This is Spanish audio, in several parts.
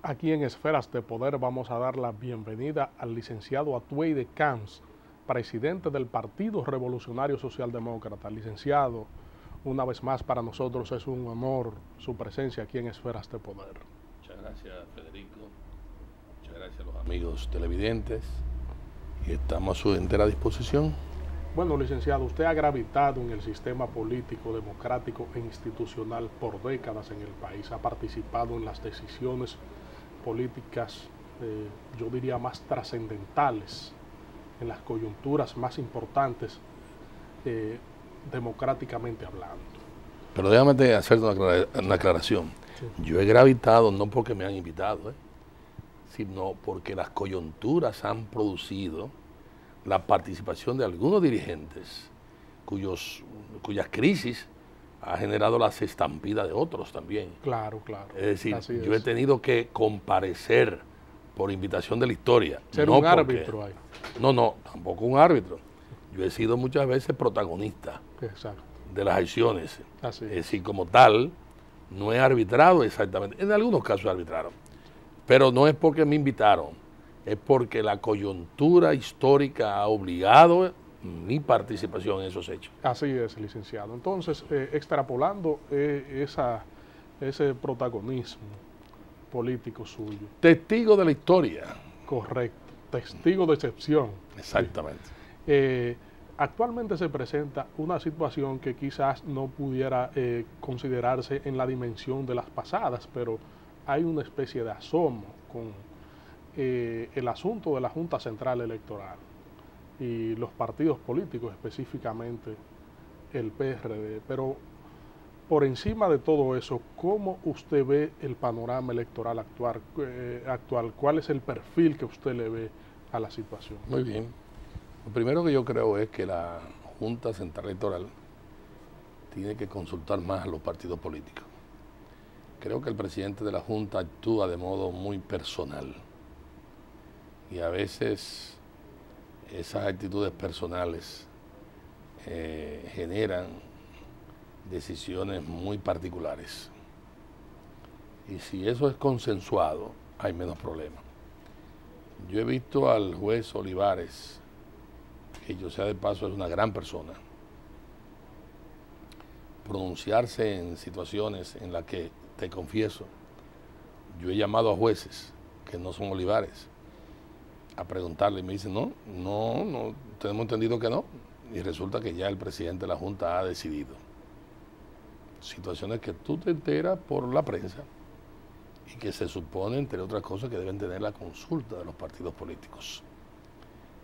Aquí en Esferas de Poder vamos a dar la bienvenida al licenciado Atuey de Camps, presidente del Partido Revolucionario Socialdemócrata. Licenciado, una vez más para nosotros es un honor su presencia aquí en Esferas de Poder. Muchas gracias, Federico. Muchas gracias a los amigos televidentes y estamos a su entera disposición. Bueno, licenciado, usted ha gravitado en el sistema político, democrático e institucional por décadas en el país, ha participado en las decisiones políticas, yo diría, más trascendentales, en las coyunturas más importantes, democráticamente hablando. Pero déjame hacer una aclaración. Sí. Yo he gravitado no porque me han invitado, sino porque las coyunturas han producido la participación de algunos dirigentes cuyas crisis ha generado las estampidas de otros también. Claro, claro. Es decir, yo he tenido que comparecer por invitación de la historia. Ser un árbitro ahí. No, tampoco un árbitro. Yo he sido muchas veces protagonista. Exacto. De las acciones. Así es. Es decir, como tal, no he arbitrado exactamente. En algunos casos arbitraron. Pero no es porque me invitaron, es porque la coyuntura histórica ha obligado mi participación en esos hechos. Así es, licenciado. Entonces, extrapolando ese protagonismo político suyo. Testigo de la historia. Correcto. Testigo de excepción. Exactamente. Actualmente se presenta una situación que quizás no pudiera considerarse en la dimensión de las pasadas, pero hay una especie de asomo con el asunto de la Junta Central Electoral y los partidos políticos, específicamente el PRD. Pero por encima de todo eso, ¿cómo usted ve el panorama electoral actual? ¿Cuál es el perfil que usted le ve a la situación? Muy bien. Lo primero que yo creo es que la Junta Central Electoral tiene que consultar más a los partidos políticos. Creo que el presidente de la Junta actúa de modo muy personal y a veces esas actitudes personales generan decisiones muy particulares. Y si eso es consensuado, hay menos problemas. Yo he visto al juez Olivares, que yo sea de paso es una gran persona, pronunciarse en situaciones en las que, te confieso, yo he llamado a jueces que no son Olivares a preguntarle y me dicen no, tenemos entendido que no, y resulta que ya el presidente de la Junta ha decidido. Situaciones que tú te enteras por la prensa y que se supone, entre otras cosas, que deben tener la consulta de los partidos políticos.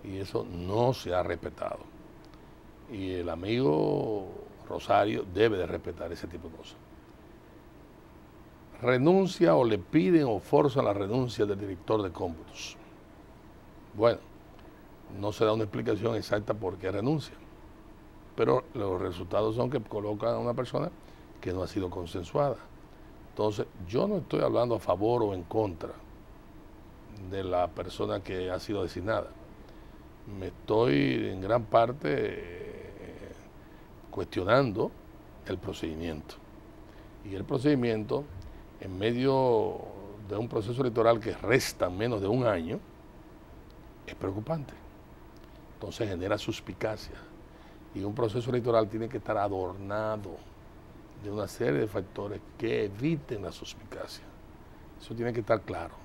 Y eso no se ha respetado. Y el amigo Rosario debe de respetar ese tipo de cosas. Renuncia o le piden o forzan la renuncia del director de cómputos. Bueno, no se da una explicación exacta por qué renuncia. Pero los resultados son que colocan a una persona que no ha sido consensuada. Entonces, yo no estoy hablando a favor o en contra de la persona que ha sido designada. Me estoy en gran parte cuestionando el procedimiento. Y el procedimiento, en medio de un proceso electoral que resta menos de un año, es preocupante. Entonces genera suspicacia. Y un proceso electoral tiene que estar adornado de una serie de factores que eviten la suspicacia. Eso tiene que estar claro.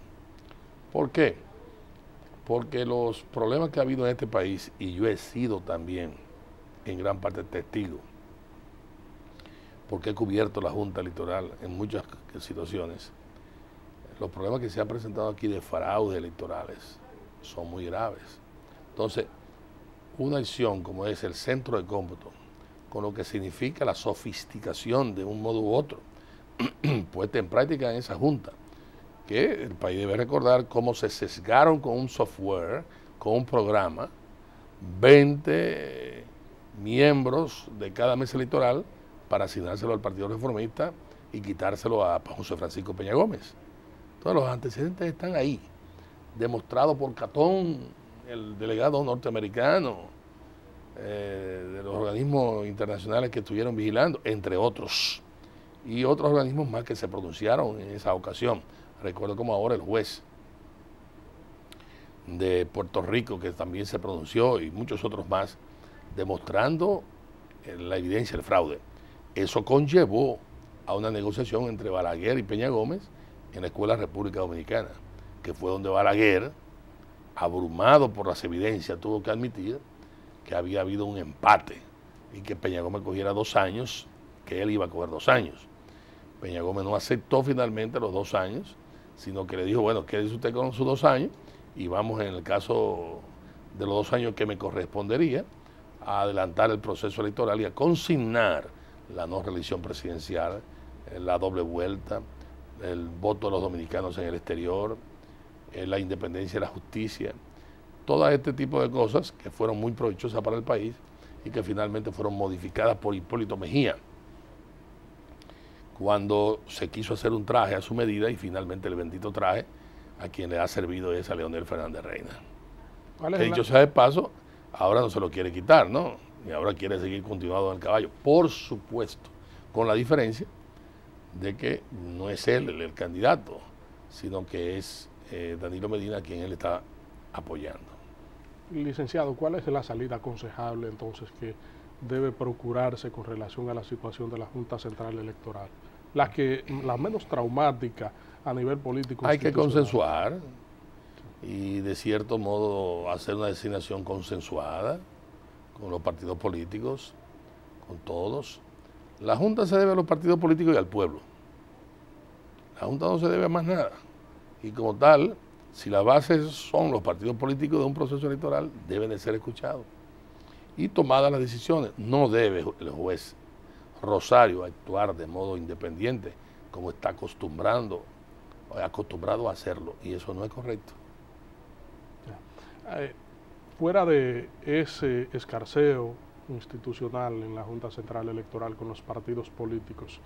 ¿Por qué? Porque los problemas que ha habido en este país, y yo he sido también en gran parte testigo, porque he cubierto la Junta Electoral en muchas situaciones, los problemas que se han presentado aquí de fraudes electorales son muy graves. Entonces, una acción como es el centro de cómputo, con lo que significa la sofisticación de un modo u otro, puesta en práctica en esa Junta, que el país debe recordar cómo se sesgaron con un software, con un programa, 20 miembros de cada mesa electoral para asignárselo al Partido Reformista y quitárselo a José Francisco Peña Gómez. Todos los antecedentes están ahí, demostrados por Catón, el delegado norteamericano, de los organismos internacionales que estuvieron vigilando, entre otros, y otros organismos más que se pronunciaron en esa ocasión. Recuerdo como ahora el juez de Puerto Rico, que también se pronunció, y muchos otros más, demostrando la evidencia del fraude. Eso conllevó a una negociación entre Balaguer y Peña Gómez en la Escuela República Dominicana, que fue donde Balaguer, abrumado por las evidencias, tuvo que admitir que había habido un empate y que Peña Gómez cogiera 2 años, que él iba a coger 2 años. Peña Gómez no aceptó finalmente los 2 años, sino que le dijo, bueno, quédese usted con sus 2 años y vamos, en el caso de los 2 años que me correspondería, a adelantar el proceso electoral y a consignar la no reelección presidencial, la doble vuelta, el voto de los dominicanos en el exterior, la independencia de la justicia, todo este tipo de cosas que fueron muy provechosas para el país y que finalmente fueron modificadas por Hipólito Mejía, cuando se quiso hacer un traje a su medida y finalmente el bendito traje a quien le ha servido es a Leonel Fernández Reina. Que dicho sea de paso, ahora no se lo quiere quitar, ¿no? Y ahora quiere seguir continuando en el caballo. Por supuesto, con la diferencia de que no es él el candidato, sino que es Danilo Medina quien él está apoyando. Licenciado, ¿cuál es la salida aconsejable entonces que debe procurarse con relación a la situación de la Junta Central Electoral? La menos traumática a nivel político. Hay que consensuar y de cierto modo hacer una designación consensuada con los partidos políticos, con todos. La Junta se debe a los partidos políticos y al pueblo. La Junta no se debe a más nada. Y como tal, si las bases son los partidos políticos de un proceso electoral, deben de ser escuchados. Y tomadas las decisiones, no debe el juez Rosario actuar de modo independiente, como está acostumbrado a hacerlo, y eso no es correcto. Fuera de ese escarceo institucional en la Junta Central Electoral con los partidos políticos,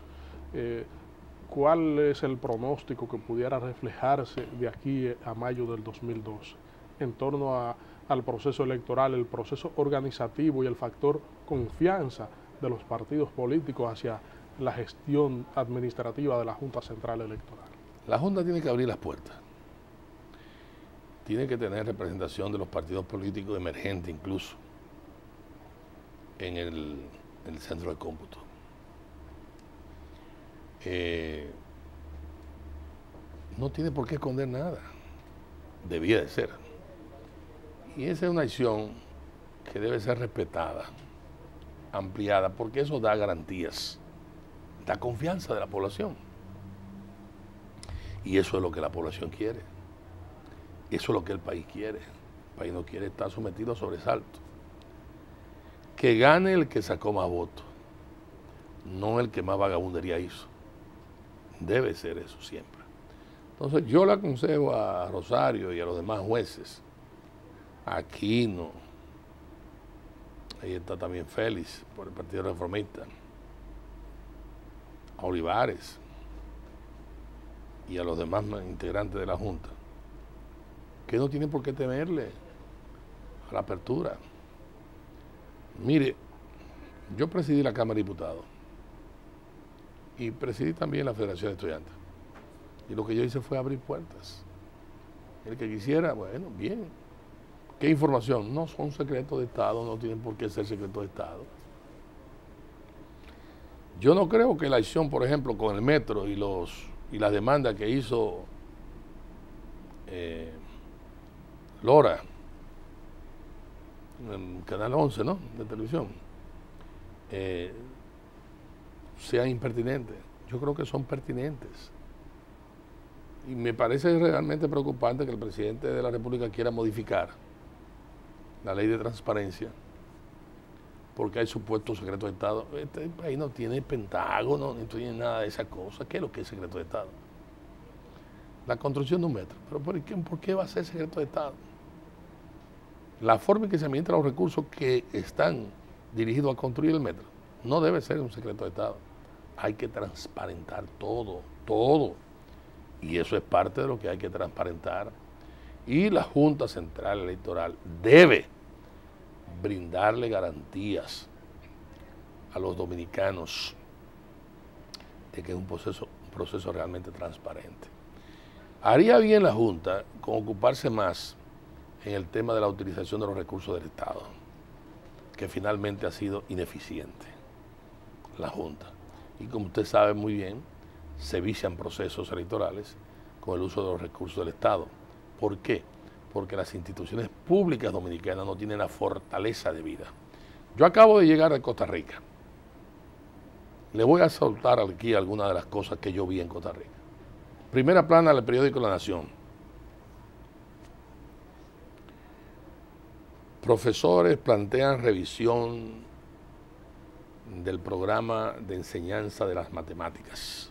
¿cuál es el pronóstico que pudiera reflejarse de aquí a mayo del 2012 en torno al proceso electoral, el proceso organizativo y el factor confianza de los partidos políticos hacia la gestión administrativa de la Junta Central Electoral? La Junta tiene que abrir las puertas. Tiene que tener representación de los partidos políticos emergentes incluso en el centro de cómputo. No tiene por qué esconder nada. Debía de ser. Y esa es una acción que debe ser respetada, ampliada, porque eso da garantías, da confianza de la población. Y eso es lo que la población quiere. Eso es lo que el país quiere. El país no quiere estar sometido a sobresalto. Que gane el que sacó más votos, no el que más vagabundería hizo. Debe ser eso siempre. Entonces yo le aconsejo a Rosario y a los demás jueces, a Aquino, ahí está también Félix por el Partido Reformista, a Olivares y a los demás integrantes de la Junta, que no tienen por qué temerle a la apertura. Mire, yo presidí la Cámara de Diputados y presidí también la Federación de Estudiantes. Y lo que yo hice fue abrir puertas. El que quisiera, bueno, bien. ¿Qué información? No son secretos de Estado, no tienen por qué ser secretos de Estado. Yo no creo que la acción, por ejemplo, con el metro y las demandas que hizo Lora, en Canal 11, ¿no?, de televisión, sean impertinentes. Yo creo que son pertinentes. Y me parece realmente preocupante que el presidente de la República quiera modificar la ley de transparencia porque hay supuestos secretos de Estado. Este país no tiene Pentágono, ni tiene nada de esas cosas. ¿Qué es lo que es secreto de Estado? La construcción de un metro. ¿Pero por qué va a ser secreto de Estado? La forma en que se administran los recursos que están dirigidos a construir el metro no debe ser un secreto de Estado. Hay que transparentar todo, todo. Y eso es parte de lo que hay que transparentar. Y la Junta Central Electoral debe brindarle garantías a los dominicanos de que es un proceso realmente transparente. Haría bien la Junta con ocuparse más en el tema de la utilización de los recursos del Estado, que finalmente ha sido ineficiente la Junta. Y como usted sabe muy bien, se vician procesos electorales con el uso de los recursos del Estado. ¿Por qué? Porque las instituciones públicas dominicanas no tienen la fortaleza de vida. Yo acabo de llegar de Costa Rica. Le voy a soltar aquí algunas de las cosas que yo vi en Costa Rica. Primera plana del periódico La Nación. Profesores plantean revisión del programa de enseñanza de las matemáticas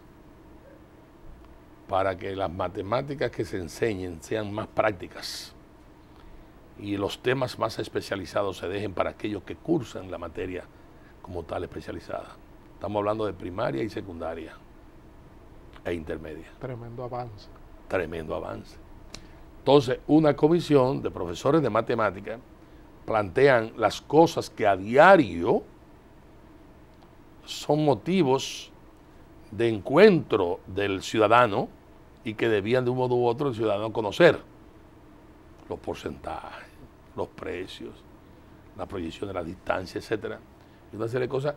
para que las matemáticas que se enseñen sean más prácticas y los temas más especializados se dejen para aquellos que cursan la materia como tal especializada. Estamos hablando de primaria y secundaria e intermedia. Tremendo avance. Tremendo avance. Entonces, una comisión de profesores de matemáticas plantean las cosas que a diario son motivos de encuentro del ciudadano y que debían de un modo u otro el ciudadano conocer. Los porcentajes, los precios, la proyección de la distancia, etcétera. Y una serie de cosas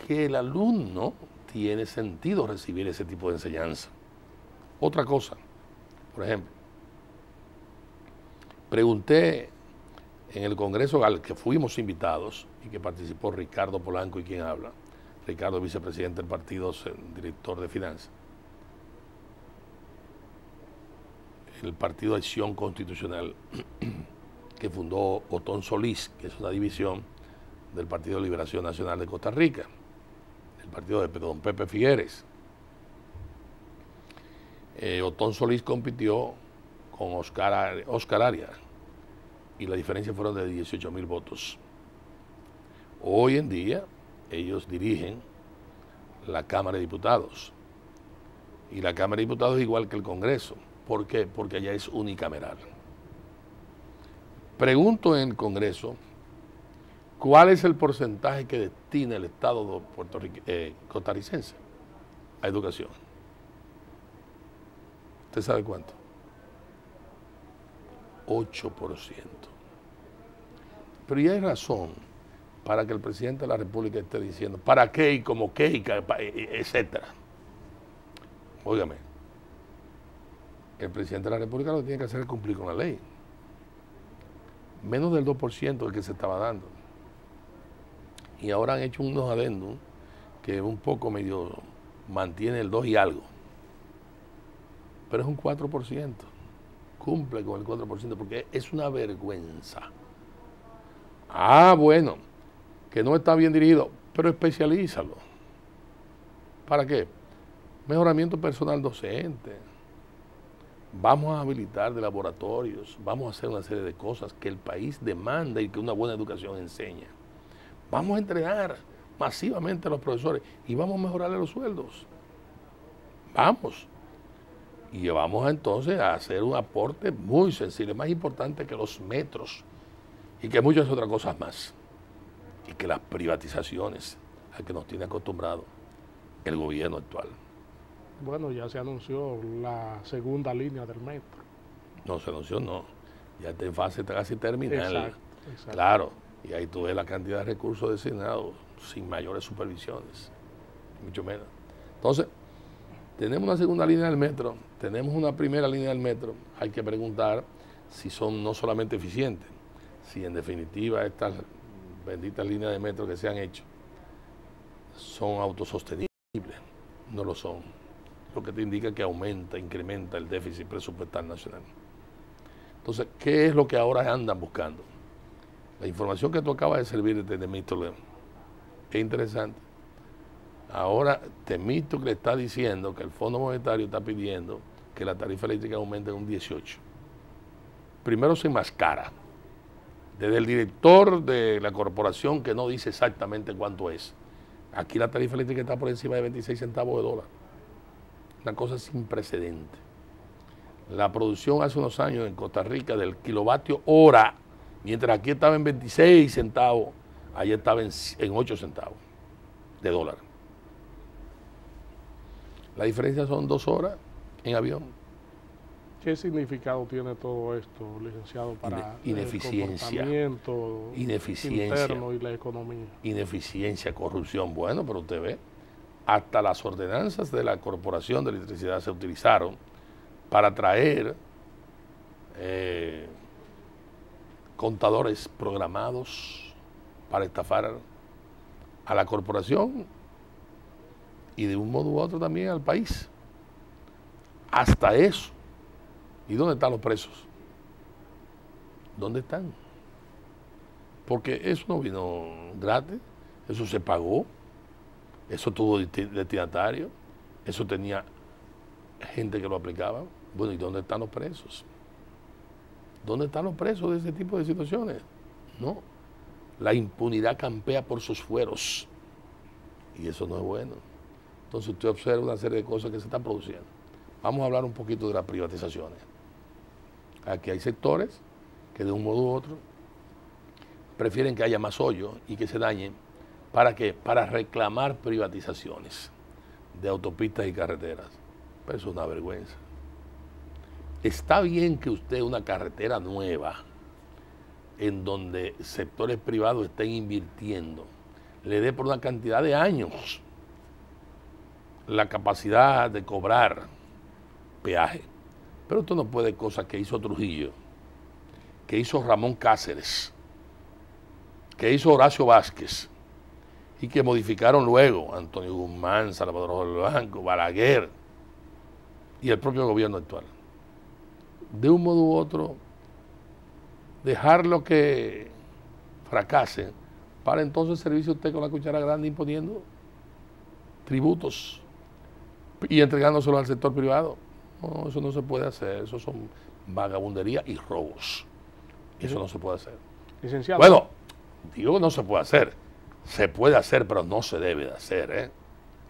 que el alumno tiene sentido recibir ese tipo de enseñanza. Otra cosa, por ejemplo, pregunté en el Congreso al que fuimos invitados y que participó Ricardo Polanco y quien habla, Ricardo, vicepresidente del partido, director de finanzas, el Partido de Acción Constitucional que fundó Otón Solís, que es una división del Partido de Liberación Nacional de Costa Rica, el partido de don Pepe Figueres. Otón Solís compitió con Oscar Arias y la diferencia fueron de 18,000 votos. Hoy en día ellos dirigen la Cámara de Diputados y la Cámara de Diputados es igual que el Congreso. ¿Por qué? Porque allá es unicameral. Pregunto en el Congreso, ¿cuál es el porcentaje que destina el Estado costarricense a educación? ¿Usted sabe cuánto? 8%. Pero ya hay razón para que el presidente de la República esté diciendo para qué y como qué, etcétera. Óigame, el presidente de la República lo que tiene que hacer es cumplir con la ley. Menos del 2% del que se estaba dando. Y ahora han hecho unos adendum que un poco medio mantiene el 2 y algo. Pero es un 4%. Cumple con el 4% porque es una vergüenza. Ah, bueno, que no está bien dirigido, pero especialízalo. ¿Para qué? Mejoramiento personal docente. Vamos a habilitar de laboratorios, vamos a hacer una serie de cosas que el país demanda y que una buena educación enseña. Vamos a entrenar masivamente a los profesores y vamos a mejorarle los sueldos. Vamos. Y vamos entonces a hacer un aporte muy sensible, más importante que los metros y que muchas otras cosas más. Y que las privatizaciones a que nos tiene acostumbrado el gobierno actual. Bueno, ya se anunció la segunda línea del metro. No se anunció, no. Ya está en fase casi terminal. Exacto. Claro, y ahí tú ves la cantidad de recursos destinados sin mayores supervisiones, mucho menos. Entonces, tenemos una segunda línea del metro, tenemos una primera línea del metro, hay que preguntar si son no solamente eficientes, si en definitiva estas benditas líneas de metro que se han hecho son autosostenibles, no lo son, lo que te indica que incrementa el déficit presupuestal nacional. Entonces, ¿qué es lo que ahora andan buscando? La información que tú acabas de servir de Temístocles es interesante. Ahora Temístocles le está diciendo que el Fondo Monetario está pidiendo que la tarifa eléctrica aumente en un 18%. Primero se enmascara. Desde el director de la corporación que no dice exactamente cuánto es. Aquí la tarifa eléctrica está por encima de 26 centavos de dólar. Una cosa sin precedente. La producción hace unos años en Costa Rica del kilovatio hora, mientras aquí estaba en 26 centavos, allá estaba en 8 centavos de dólar. La diferencia son 2 horas en avión. ¿Qué significado tiene todo esto, licenciado, para Ineficiencia, el comportamiento interno y la economía? Ineficiencia, corrupción. Bueno, pero usted ve, hasta las ordenanzas de la Corporación de Electricidad se utilizaron para traer contadores programados para estafar a la corporación y de un modo u otro también al país. Hasta eso. ¿Y dónde están los presos? ¿Dónde están? Porque eso no vino gratis, eso se pagó, eso tuvo destinatario, eso tenía gente que lo aplicaba. Bueno, ¿y dónde están los presos? ¿Dónde están los presos de ese tipo de situaciones? No. La impunidad campea por sus fueros. Y eso no es bueno. Entonces usted observa una serie de cosas que se están produciendo. Vamos a hablar un poquito de las privatizaciones. Aquí hay sectores que de un modo u otro prefieren que haya más hoyo y que se dañen. ¿Para qué? Para reclamar privatizaciones de autopistas y carreteras. Pero eso es una vergüenza. Está bien que usted una carretera nueva en donde sectores privados estén invirtiendo, le dé por una cantidad de años la capacidad de cobrar peaje. Pero esto no puede cosas que hizo Trujillo, que hizo Ramón Cáceres, que hizo Horacio Vázquez y que modificaron luego Antonio Guzmán, Salvador Blanco, Balaguer y el propio gobierno actual. De un modo u otro, dejarlo que fracase para entonces servirse usted con la cuchara grande imponiendo tributos y entregándoselo al sector privado. No, eso no se puede hacer, eso son vagabundería y robos. Eso no se puede hacer. Licenciado. Bueno, digo que no se puede hacer. Se puede hacer, pero no se debe de hacer, ¿eh?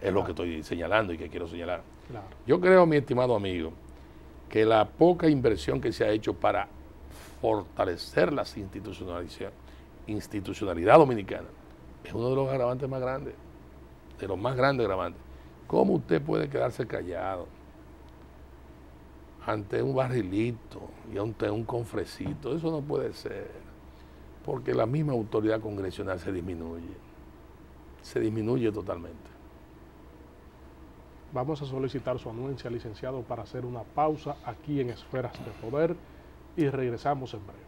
Es lo que estoy señalando y que quiero señalar. Claro. Yo creo, mi estimado amigo, que la poca inversión que se ha hecho para fortalecer la institucionalidad dominicana es uno de los agravantes más grandes, de los más grandes agravantes. ¿Cómo usted puede quedarse callado ante un barrilito y ante un confresito? Eso no puede ser, porque la misma autoridad congresional se disminuye totalmente. Vamos a solicitar su anuencia, licenciado, para hacer una pausa aquí en Esferas de Poder y regresamos en breve.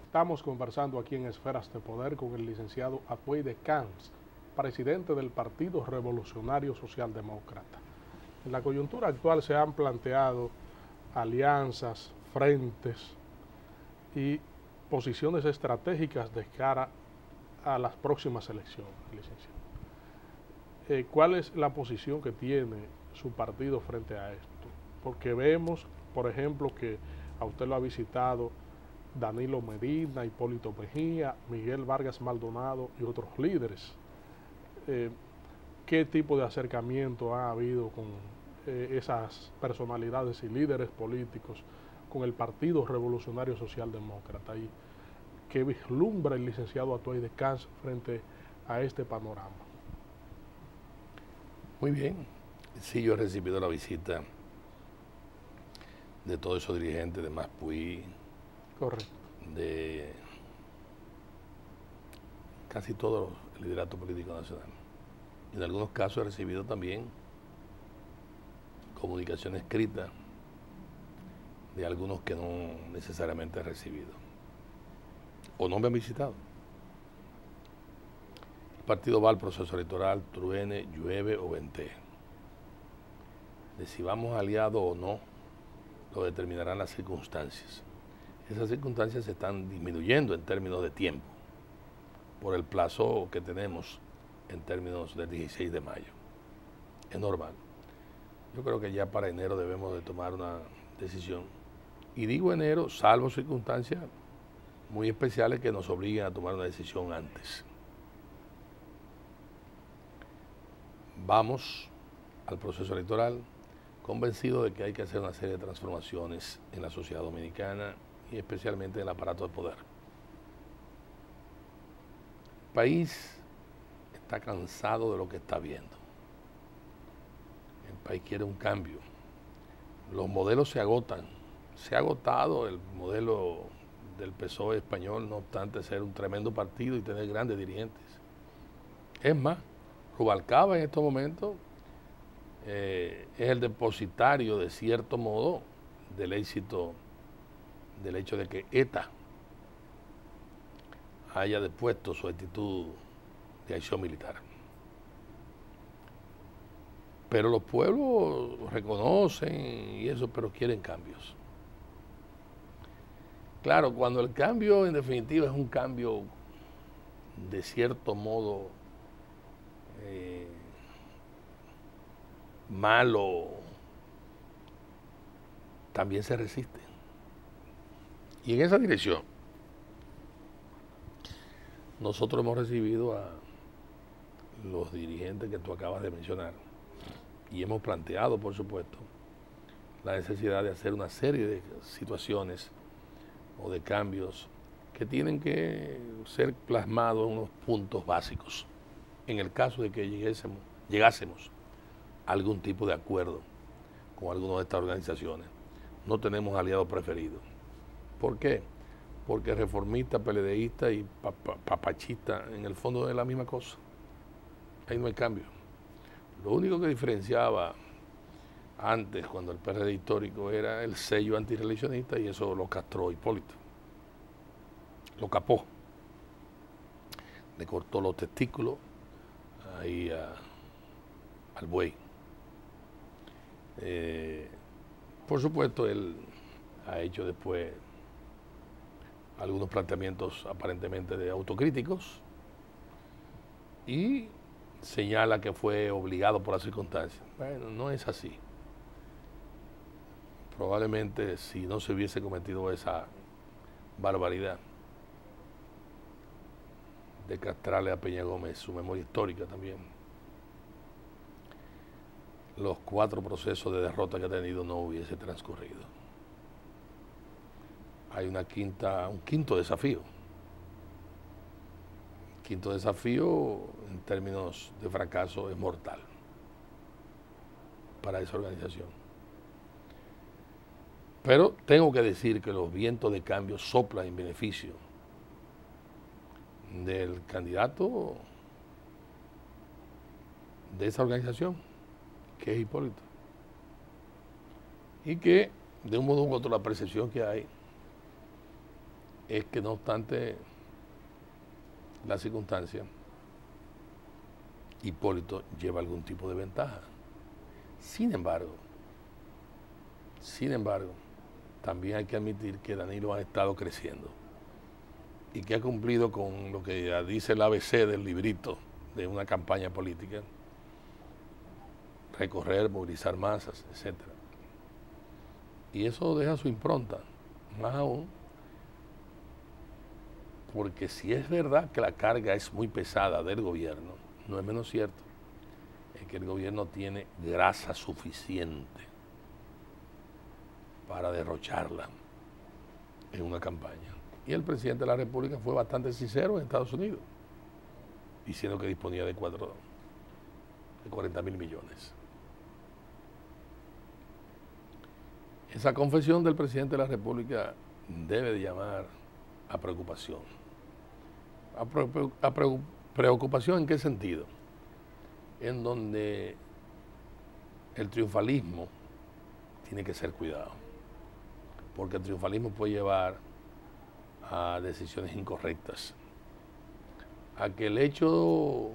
Estamos conversando aquí en Esferas de Poder con el licenciado Atuey de Camps, presidente del Partido Revolucionario Socialdemócrata. En la coyuntura actual se han planteado alianzas, frentes y posiciones estratégicas de cara a las próximas elecciones, licenciado. ¿Cuál es la posición que tiene su partido frente a esto? Porque vemos, por ejemplo, que a usted lo ha visitado Danilo Medina, Hipólito Mejía, Miguel Vargas Maldonado y otros líderes. ¿Qué tipo de acercamiento ha habido con esas personalidades y líderes políticos con el Partido Revolucionario Socialdemócrata? ¿Y qué vislumbra el licenciado Atuey de Camps frente a este panorama? Muy bien. Sí, yo he recibido la visita de todos esos dirigentes de Maspuí. Correcto. De casi todo el liderato político nacional. En algunos casos he recibido también comunicación escrita de algunos que no necesariamente he recibido o no me han visitado. El partido va al proceso electoral, truene, llueve o ventee. De si vamos aliados o no, lo determinarán las circunstancias. Esas circunstancias se están disminuyendo en términos de tiempo, por el plazo que tenemos en términos del 16 de mayo. Es normal. Yo creo que ya para enero debemos de tomar una decisión. Y digo enero, salvo circunstancias muy especiales que nos obliguen a tomar una decisión antes. Vamos al proceso electoral convencido de que hay que hacer una serie de transformaciones en la sociedad dominicana y especialmente en el aparato de poder. El país está cansado de lo que está viendo. El país quiere un cambio. Los modelos se agotan se ha agotado el modelo del PSOE español, no obstante ser un tremendo partido y tener grandes dirigentes. Es más, Rubalcaba en estos momentos es el depositario, de cierto modo, del éxito, del hecho de que ETA haya depuesto su actitud de acción militar. Pero los pueblos reconocen y eso, pero quieren cambios. Claro, cuando el cambio en definitiva es un cambio de cierto modo malo, también se resiste. Y en esa dirección, nosotros hemos recibido a los dirigentes que tú acabas de mencionar y hemos planteado, por supuesto, la necesidad de hacer una serie de situaciones o de cambios que tienen que ser plasmados en unos puntos básicos. En el caso de que llegásemos a algún tipo de acuerdo con alguna de estas organizaciones, no tenemos aliados preferidos. ¿Por qué? Porque reformista, peledeísta y papachista en el fondo es la misma cosa. Ahí no hay cambio. Lo único que diferenciaba antes, cuando el PRD histórico, era el sello antirreeleccionista, y eso lo castró Hipólito. Lo capó. Le cortó los testículos ahí al buey. Por supuesto, él ha hecho después algunos planteamientos aparentemente de autocríticos y señala que fue obligado por las circunstancias. Bueno, no es así. Probablemente si no se hubiese cometido esa barbaridad de castrarle a Peña Gómez su memoria histórica también, los 4 procesos de derrota que ha tenido no hubiese transcurrido. Hay un quinto desafío. El quinto desafío, en términos de fracaso, es mortal para esa organización. Pero tengo que decir que los vientos de cambio soplan en beneficio del candidato de esa organización, que es Hipólito. Y que, de un modo u otro, la percepción que hay es que, no obstante la circunstancia, Hipólito lleva algún tipo de ventaja. Sin embargo, también hay que admitir que Danilo ha estado creciendo y que ha cumplido con lo que dice el ABC del librito de una campaña política: recorrer, movilizar masas, etc. Y eso deja su impronta, más aún porque si es verdad que la carga es muy pesada del gobierno, no es menos cierto es que el gobierno tiene grasa suficiente para derrocharla en una campaña. Y el presidente de la República fue bastante sincero en Estados Unidos, diciendo que disponía de 40.000 millones. Esa confesión del presidente de la República debe de llamar a preocupación. ¿Preocupación en qué sentido? En donde el triunfalismo tiene que ser cuidado, porque el triunfalismo puede llevar a decisiones incorrectas, a que el hecho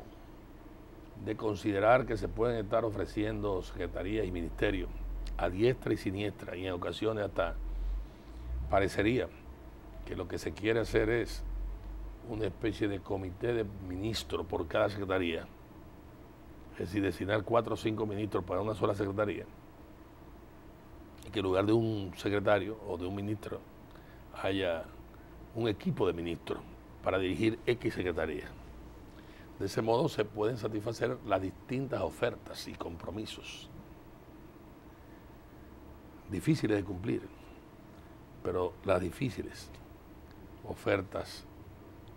de considerar que se pueden estar ofreciendo secretarías y ministerios a diestra y siniestra, y en ocasiones hasta parecería que lo que se quiere hacer es una especie de comité de ministros por cada secretaría, es decir, designar 4 o 5 ministros para una sola secretaría, y que en lugar de un secretario o de un ministro haya un equipo de ministros para dirigir X secretaría. De ese modo se pueden satisfacer las distintas ofertas y compromisos, difíciles de cumplir, pero las difíciles ofertas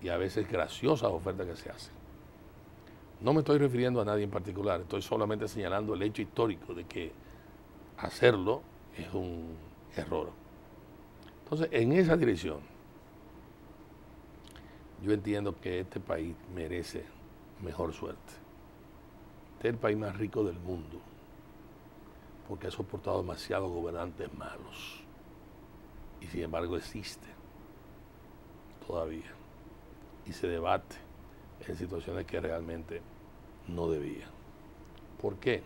y a veces graciosas ofertas que se hacen. No me estoy refiriendo a nadie en particular, estoy solamente señalando el hecho histórico de que hacerlo es un error. Entonces, en esa dirección, yo entiendo que este país merece mejor suerte. Este es el país más rico del mundo, porque ha soportado demasiados gobernantes malos. Y sin embargo existe todavía. Y se debate en situaciones que realmente no debía. ¿Por qué?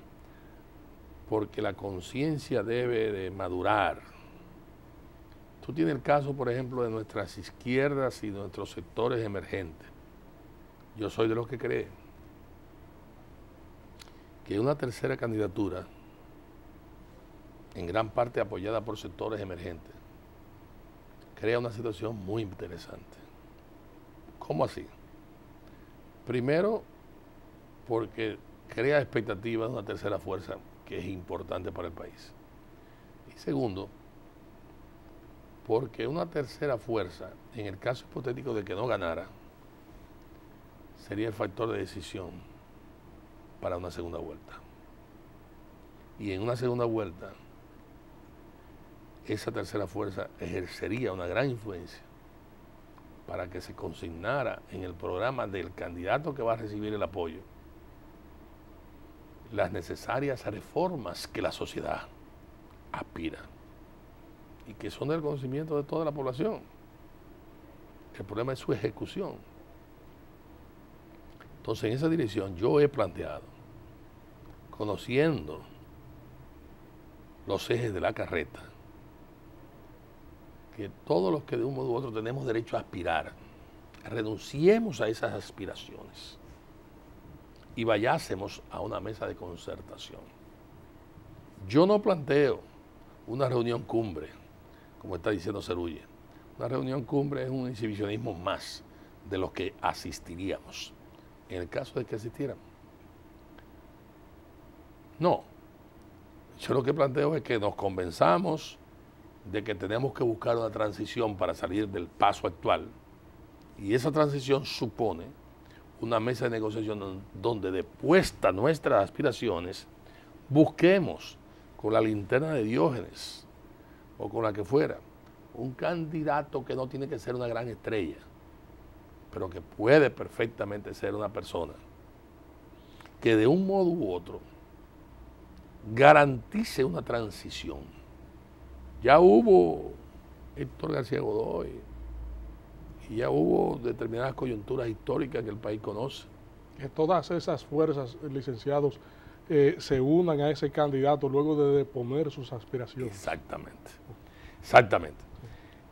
Porque la conciencia debe de madurar. Tú tienes el caso, por ejemplo, de nuestras izquierdas y nuestros sectores emergentes. Yo soy de los que creen que una tercera candidatura, en gran parte apoyada por sectores emergentes, crea una situación muy interesante. ¿Cómo así? Primero, porque crea expectativas de una tercera fuerza que es importante para el país. Y segundo, porque una tercera fuerza, en el caso hipotético de que no ganara, sería el factor de decisión para una segunda vuelta. Y en una segunda vuelta, esa tercera fuerza ejercería una gran influencia para que se consignara en el programa del candidato que va a recibir el apoyo las necesarias reformas que la sociedad aspira y que son del conocimiento de toda la población. El problema es su ejecución. Entonces, en esa dirección yo he planteado, conociendo los ejes de la carreta, que todos los que de un modo u otro tenemos derecho a aspirar, renunciemos a esas aspiraciones y vayásemos a una mesa de concertación. Yo no planteo una reunión cumbre, como está diciendo Cerulle. Una reunión cumbre es un exhibicionismo más de los que asistiríamos, en el caso de que asistiéramos. No, yo lo que planteo es que nos convenzamos de que tenemos que buscar una transición para salir del paso actual, y esa transición supone una mesa de negociación donde, depuestas nuestras aspiraciones, busquemos con la linterna de Diógenes o con la que fuera un candidato que no tiene que ser una gran estrella, pero que puede perfectamente ser una persona que de un modo u otro garantice una transición. Ya hubo Héctor García Godoy y ya hubo determinadas coyunturas históricas que el país conoce. Que todas esas fuerzas, licenciados, se unan a ese candidato luego de deponer sus aspiraciones. Exactamente, exactamente.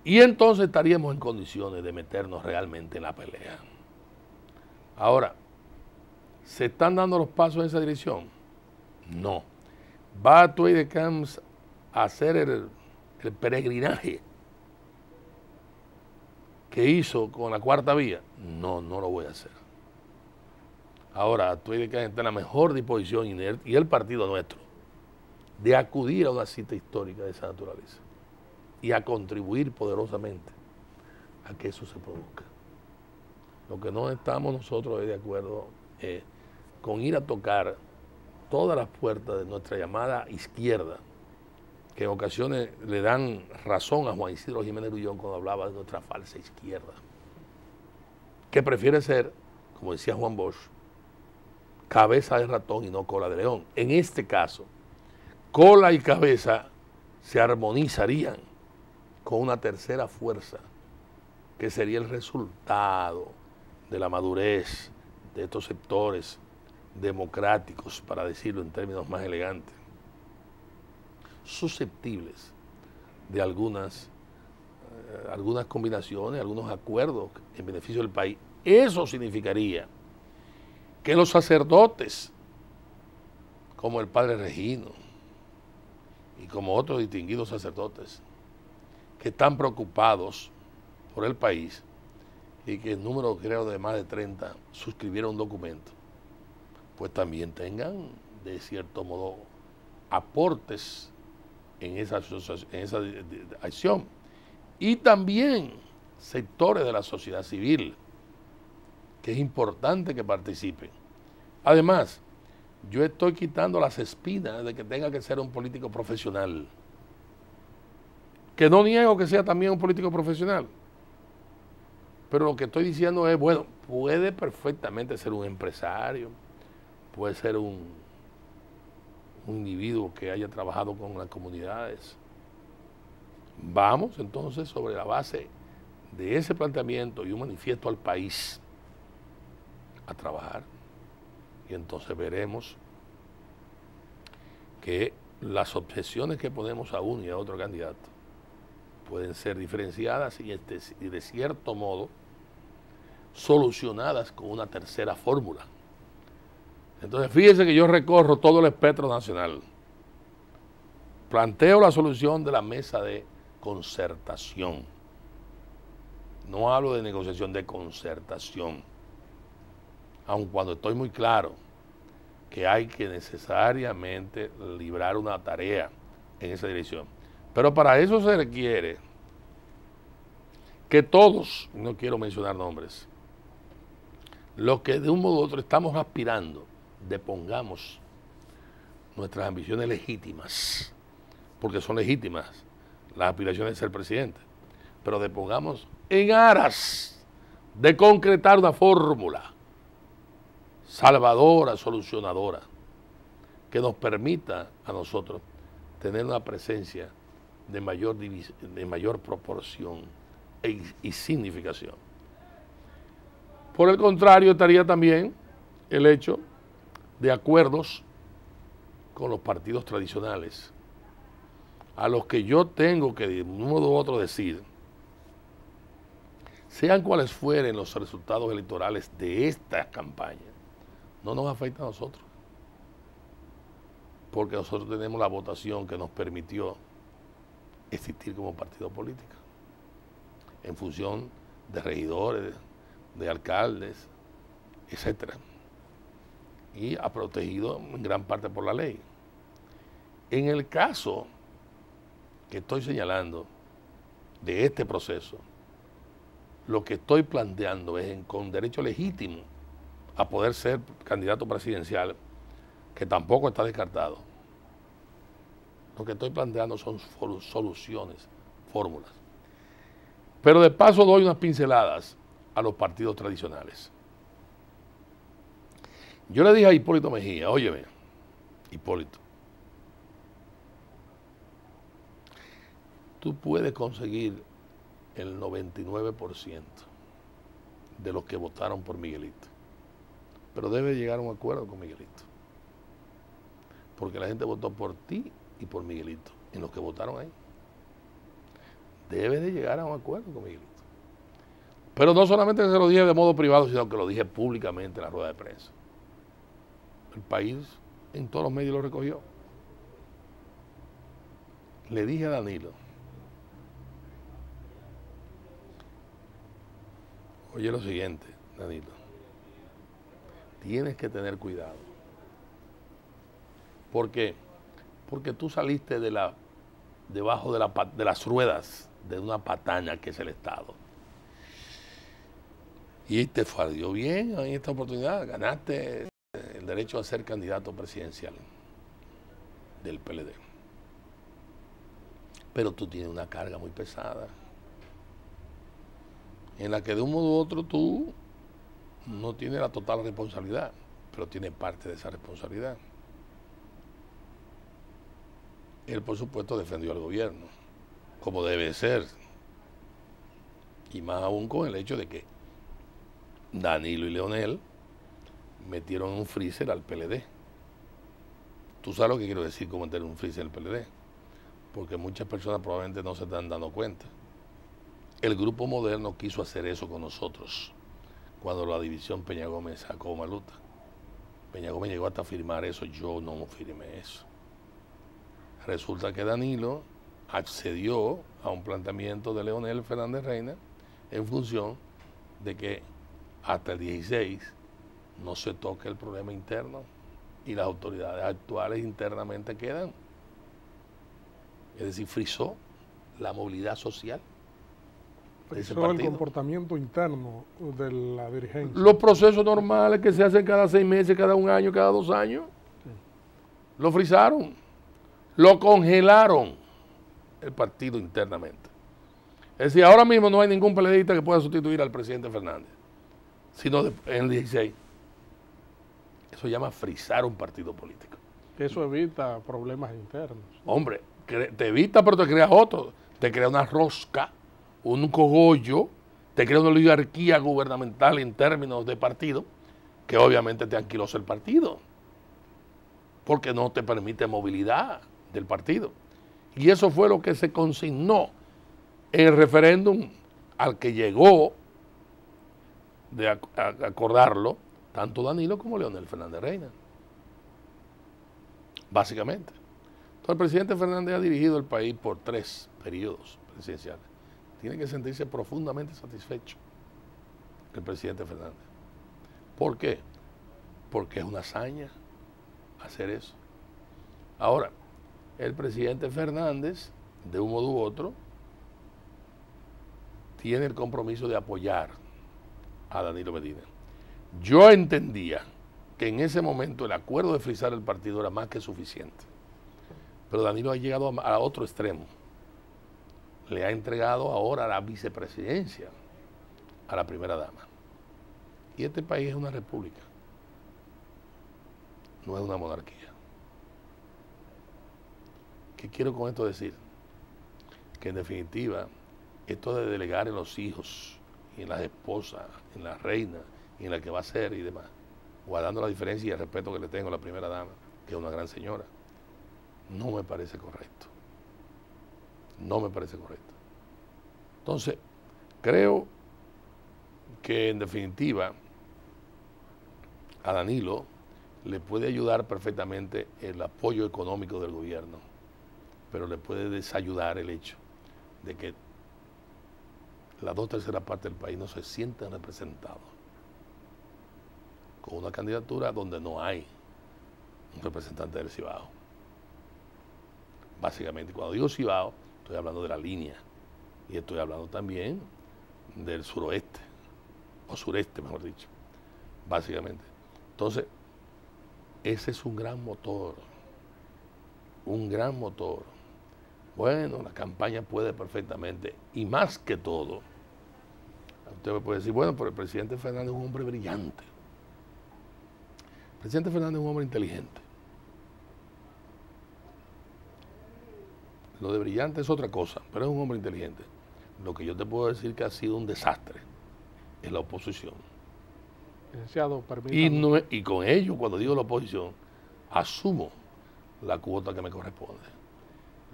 Y entonces estaríamos en condiciones de meternos realmente en la pelea. Ahora, ¿se están dando los pasos en esa dirección? No. ¿Va Tway de Camps a hacer el peregrinaje que hizo con la cuarta vía? No, no lo voy a hacer. Ahora, Tway de Camps está en la mejor disposición y el partido nuestro de acudir a una cita histórica de esa naturaleza y a contribuir poderosamente a que eso se produzca. Lo que no estamos nosotros de acuerdo con ir a tocar todas las puertas de nuestra llamada izquierda, que en ocasiones le dan razón a Juan Isidro Jiménez Grullón cuando hablaba de nuestra falsa izquierda, que prefiere ser, como decía Juan Bosch, cabeza de ratón y no cola de león. En este caso, cola y cabeza se armonizarían con una tercera fuerza, que sería el resultado de la madurez de estos sectores democráticos, para decirlo en términos más elegantes, susceptibles de algunas combinaciones, algunos acuerdos en beneficio del país. Eso significaría que los sacerdotes, como el padre Regino y como otros distinguidos sacerdotes, que están preocupados por el país y que el número, creo, de más de 30 suscribieron un documento, pues también tengan, de cierto modo, aportes en esa acción. Y también sectores de la sociedad civil, que es importante que participen. Además, yo estoy quitando las espinas de que tenga que ser un político profesional, que no niego que sea también un político profesional. Pero lo que estoy diciendo es, bueno, puede perfectamente ser un empresario, puede ser un individuo que haya trabajado con las comunidades. Vamos entonces sobre la base de ese planteamiento y un manifiesto al país a trabajar. Y entonces veremos que las objeciones que ponemos a uno y a otro candidato pueden ser diferenciadas y de cierto modo solucionadas con una tercera fórmula. Entonces fíjense que yo recorro todo el espectro nacional. Planteo la solución de la mesa de concertación. No hablo de negociación, de concertación. Aun cuando estoy muy claro que hay que necesariamente librar una tarea en esa dirección. Pero para eso se requiere que todos, no quiero mencionar nombres, los que de un modo u otro estamos aspirando, depongamos nuestras ambiciones legítimas, porque son legítimas las aspiraciones de ser presidente, pero depongamos en aras de concretar una fórmula salvadora, solucionadora, que nos permita a nosotros tener una presencia de mayor proporción y significación. Por el contrario, estaría también el hecho de acuerdos con los partidos tradicionales, a los que yo tengo que de un modo u otro decir, sean cuales fueren los resultados electorales de esta campaña, no nos afecta a nosotros, porque nosotros tenemos la votación que nos permitió existir como partido político, en función de regidores, de alcaldes, etcétera, y ha protegido en gran parte por la ley. En el caso que estoy señalando de este proceso, lo que estoy planteando es con derecho legítimo a poder ser candidato presidencial, que tampoco está descartado. Lo que estoy planteando son soluciones, fórmulas. Pero de paso doy unas pinceladas a los partidos tradicionales. Yo le dije a Hipólito Mejía, óyeme, Hipólito, tú puedes conseguir el 99% de los que votaron por Miguelito, pero debes llegar a un acuerdo con Miguelito, porque la gente votó por ti y por Miguelito, en los que votaron ahí. Debes de llegar a un acuerdo con Miguelito. Pero no solamente se lo dije de modo privado, sino que lo dije públicamente en la rueda de prensa. El país en todos los medios lo recogió. Le dije a Danilo, oye lo siguiente, Danilo, tienes que tener cuidado. ¿Por qué? Porque tú saliste debajo de las ruedas de una patana que es el Estado. Y te salió bien en esta oportunidad, ganaste el derecho a ser candidato presidencial del PLD. Pero tú tienes una carga muy pesada, en la que de un modo u otro tú no tienes la total responsabilidad, pero tienes parte de esa responsabilidad. Él, por supuesto, defendió al gobierno, como debe ser, y más aún con el hecho de que Danilo y Leonel metieron un freezer al PLD. Tú sabes lo que quiero decir con meter un freezer al PLD, porque muchas personas probablemente no se están dando cuenta. El Grupo Moderno quiso hacer eso con nosotros cuando la división Peña Gómez sacó Maluta. Peña Gómez llegó hasta firmar eso, yo no firmé eso. Resulta que Danilo accedió a un planteamiento de Leonel Fernández Reina en función de que hasta el 16 no se toque el problema interno y las autoridades actuales internamente quedan. Es decir, frizó la movilidad social. Frizó el comportamiento interno de la dirigencia. Los procesos normales que se hacen cada 6 meses, cada 1 año, cada 2 años, sí, lo frizaron, lo congelaron. el partido internamente. Es decir, ahora mismo no hay ningún PLDista que pueda sustituir al presidente Fernández, sino en el 16. Eso se llama frizar un partido político. Eso evita problemas internos. Hombre, te evita, pero te crea otro. Te crea una rosca, un cogollo, te crea una oligarquía gubernamental en términos de partido, que obviamente te anquilosa el partido, porque no te permite movilidad del partido. Y eso fue lo que se consignó en el referéndum al que llegó de acordarlo tanto Danilo como Leonel Fernández Reina. Básicamente. Entonces el presidente Fernández ha dirigido el país por 3 periodos presidenciales. Tiene que sentirse profundamente satisfecho el presidente Fernández. ¿Por qué? Porque es una hazaña hacer eso. Ahora, el presidente Fernández, de un modo u otro, tiene el compromiso de apoyar a Danilo Medina. Yo entendía que en ese momento el acuerdo de frizar el partido era más que suficiente. Pero Danilo ha llegado a otro extremo. Le ha entregado ahora la vicepresidencia a la primera dama. Y este país es una república, no es una monarquía. ¿Qué quiero con esto decir? Que en definitiva, esto de delegar en los hijos, y en las esposas, en la reina, y en la que va a ser y demás, guardando la diferencia y el respeto que le tengo a la primera dama, que es una gran señora, no me parece correcto. No me parece correcto. Entonces, creo que en definitiva a Danilo le puede ayudar perfectamente el apoyo económico del gobierno, pero le puede desayudar el hecho de que las 2/3 partes del país no se sientan representados con una candidatura donde no hay un representante del Cibao. Básicamente, cuando digo Cibao, estoy hablando de la línea y estoy hablando también del suroeste, o sureste, mejor dicho, básicamente. Entonces, ese es un gran motor, un gran motor. Bueno, la campaña puede perfectamente, y más que todo, usted me puede decir, bueno, pero el presidente Fernández es un hombre brillante. El presidente Fernández es un hombre inteligente. Lo de brillante es otra cosa, pero es un hombre inteligente. Lo que yo te puedo decir que ha sido un desastre es la oposición. Licenciado, permítame. Y con ello, cuando digo la oposición, asumo la cuota que me corresponde.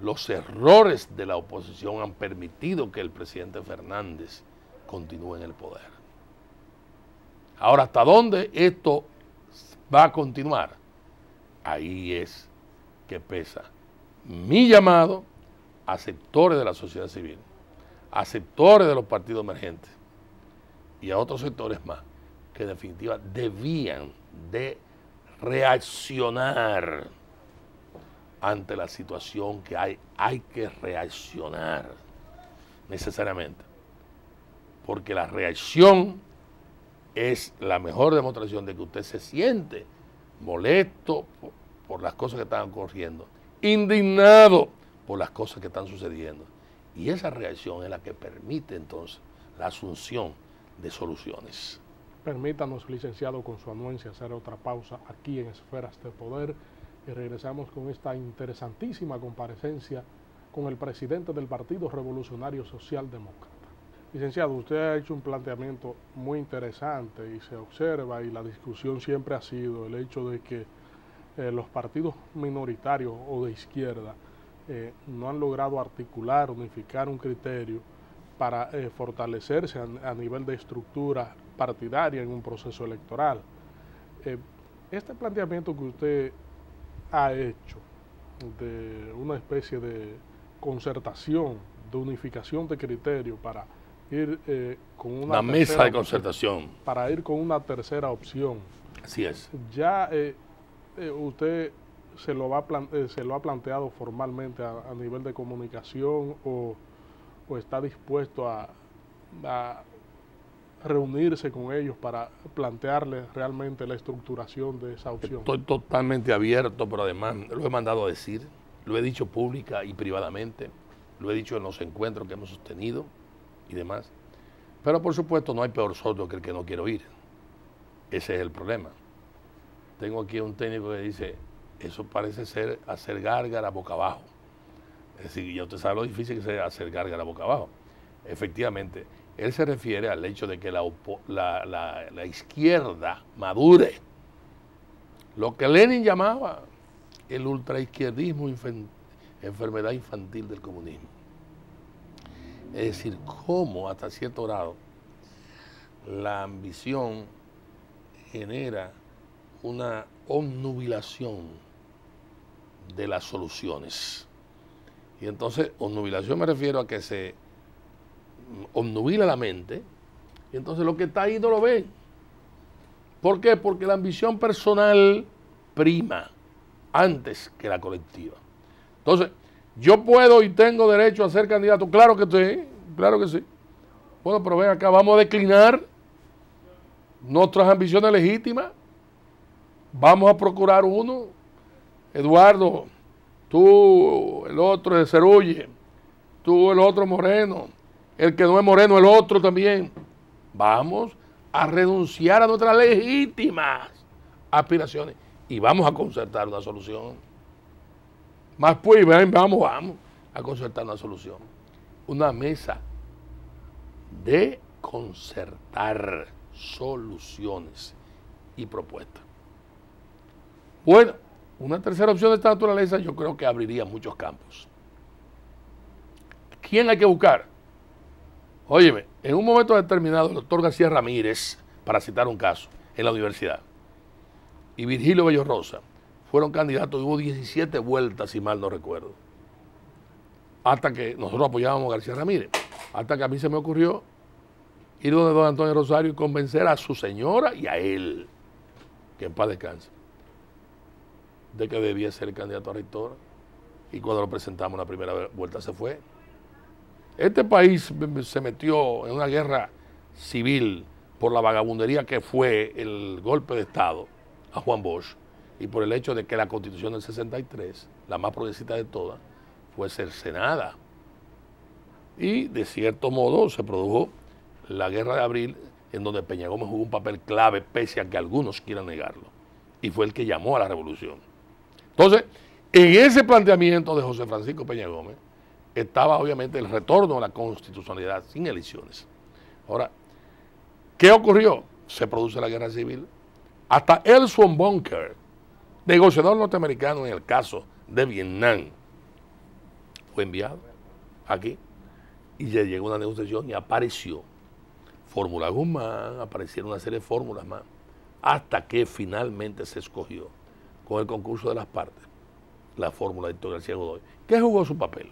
Los errores de la oposición han permitido que el presidente Fernández continúe en el poder. Ahora, ¿hasta dónde esto va a continuar? Ahí es que pesa mi llamado a sectores de la sociedad civil, a sectores de los partidos emergentes y a otros sectores más, que en definitiva debían de reaccionar ante la situación que hay que reaccionar necesariamente, porque la reacción es la mejor demostración de que usted se siente molesto por las cosas que están ocurriendo, indignado por las cosas que están sucediendo, y esa reacción es la que permite entonces la asunción de soluciones. Permítanos, licenciado, con su anuencia, hacer otra pausa aquí en Esferas de Poder y regresamos con esta interesantísima comparecencia con el presidente del Partido Revolucionario Socialdemócrata. Licenciado, usted ha hecho un planteamiento muy interesante y se observa, y la discusión siempre ha sido el hecho de que los partidos minoritarios o de izquierda no han logrado articular, unificar un criterio para fortalecerse a nivel de estructura partidaria en un proceso electoral. Este planteamiento que usted ha hecho de una especie de concertación, de unificación de criterio para ir con una mesa de concertación, para ir con una tercera opción. Así es. Ya usted se lo ha planteado formalmente a nivel de comunicación o está dispuesto a reunirse con ellos para plantearles realmente la estructuración de esa opción. Estoy totalmente abierto, pero además lo he mandado a decir, lo he dicho pública y privadamente, lo he dicho en los encuentros que hemos sostenido y demás. Pero por supuesto no hay peor sordo que el que no quiere oír. Ese es el problema. Tengo aquí un técnico que dice, eso parece ser hacer gárgara boca abajo. Es decir, ya usted sabe lo difícil que es hacer gárgara boca abajo. Efectivamente, él se refiere al hecho de que la izquierda madure. Lo que Lenin llamaba el ultraizquierdismo, enfermedad infantil del comunismo. Es decir, cómo hasta cierto grado la ambición genera una obnubilación de las soluciones. Y entonces, obnubilación me refiero a que se obnubila la mente, y entonces lo que está ahí no lo ven. ¿Por qué? Porque la ambición personal prima antes que la colectiva. Entonces, yo puedo y tengo derecho a ser candidato, claro que sí, claro que sí. Bueno, pero ven acá, vamos a declinar nuestras ambiciones legítimas, vamos a procurar uno, Eduardo, tú, el otro es Cerulle, tú, el otro Moreno, el que no es Moreno, el otro también. Vamos a renunciar a nuestras legítimas aspiraciones y vamos a concertar una solución. Más pues, vamos a concertar una solución. Una mesa de concertar soluciones y propuestas. Bueno, una tercera opción de esta naturaleza yo creo que abriría muchos campos. ¿Quién hay que buscar? Óyeme, en un momento determinado el doctor García Ramírez, para citar un caso, en la universidad, y Virgilio Bello Rosa fueron candidatos, hubo 17 vueltas, si mal no recuerdo, hasta que nosotros apoyábamos a García Ramírez, hasta que a mí se me ocurrió ir donde don Antonio Rosario y convencer a su señora y a él, que en paz descanse, de que debía ser el candidato a rector, y cuando lo presentamos la primera vuelta se fue. Este país se metió en una guerra civil por la vagabundería que fue el golpe de Estado a Juan Bosch y por el hecho de que la Constitución del 63, la más progresista de todas, fue cercenada. Y de cierto modo se produjo la Guerra de Abril, en donde Peña Gómez jugó un papel clave, pese a que algunos quieran negarlo, y fue el que llamó a la revolución. Entonces, en ese planteamiento de José Francisco Peña Gómez estaba obviamente el retorno a la constitucionalidad sin elecciones. Ahora, ¿qué ocurrió? Se produce la guerra civil. Hasta Elson Bunker, negociador norteamericano en el caso de Vietnam, fue enviado aquí y ya llegó una negociación y apareció Fórmula Guzmán, aparecieron una serie de fórmulas más, hasta que finalmente se escogió con el concurso de las partes la fórmula de Héctor García Godoy, que jugó su papel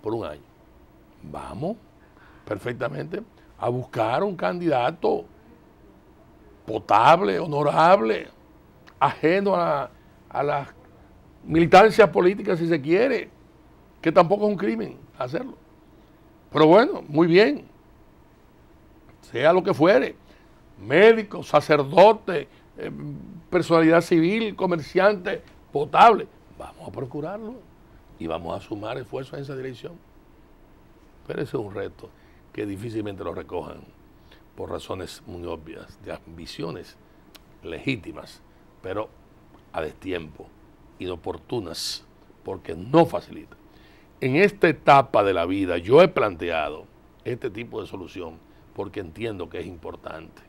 por un año. Vamos perfectamente a buscar un candidato potable, honorable, ajeno a las militancias políticas, si se quiere, que tampoco es un crimen hacerlo. Pero bueno, muy bien, sea lo que fuere, médico, sacerdote, personalidad civil, comerciante, potable, vamos a procurarlo y vamos a sumar esfuerzos en esa dirección. Pero ese es un reto que difícilmente lo recojan por razones muy obvias, de ambiciones legítimas, pero a destiempo, inoportunas, porque no facilitan. En esta etapa de la vida yo he planteado este tipo de solución porque entiendo que es importante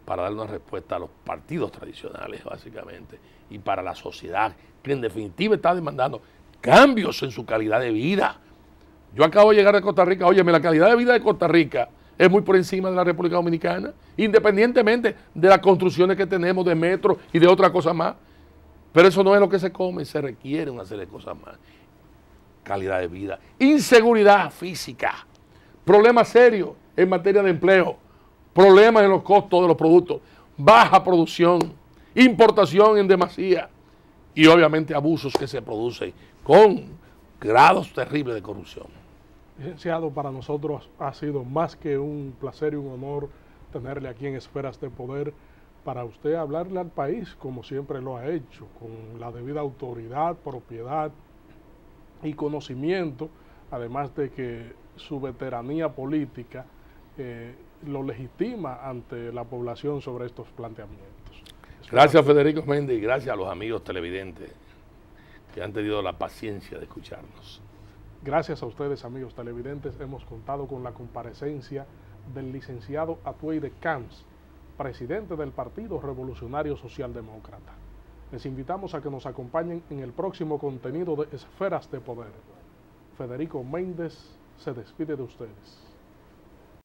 para dar una respuesta a los partidos tradicionales, básicamente, y para la sociedad, que en definitiva está demandando cambios en su calidad de vida. Yo acabo de llegar de Costa Rica, óyeme, la calidad de vida de Costa Rica es muy por encima de la República Dominicana, independientemente de las construcciones que tenemos de metro y de otras cosas más. Pero eso no es lo que se come, se requiere una serie de cosas más. Calidad de vida, inseguridad física, problemas serios en materia de empleo, problemas en los costos de los productos, baja producción, importación en demasía y obviamente abusos que se producen con grados terribles de corrupción. Licenciado, para nosotros ha sido más que un placer y un honor tenerle aquí en Esferas de Poder para usted hablarle al país como siempre lo ha hecho, con la debida autoridad, propiedad y conocimiento además de que su veteranía política lo legitima ante la población sobre estos planteamientos. Gracias, Federico Méndez, y gracias a los amigos televidentes que han tenido la paciencia de escucharnos. Gracias a ustedes, amigos televidentes, hemos contado con la comparecencia del licenciado Atueide Camps, presidente del Partido Revolucionario Socialdemócrata. Les invitamos a que nos acompañen en el próximo contenido de Esferas de Poder. Federico Méndez se despide de ustedes.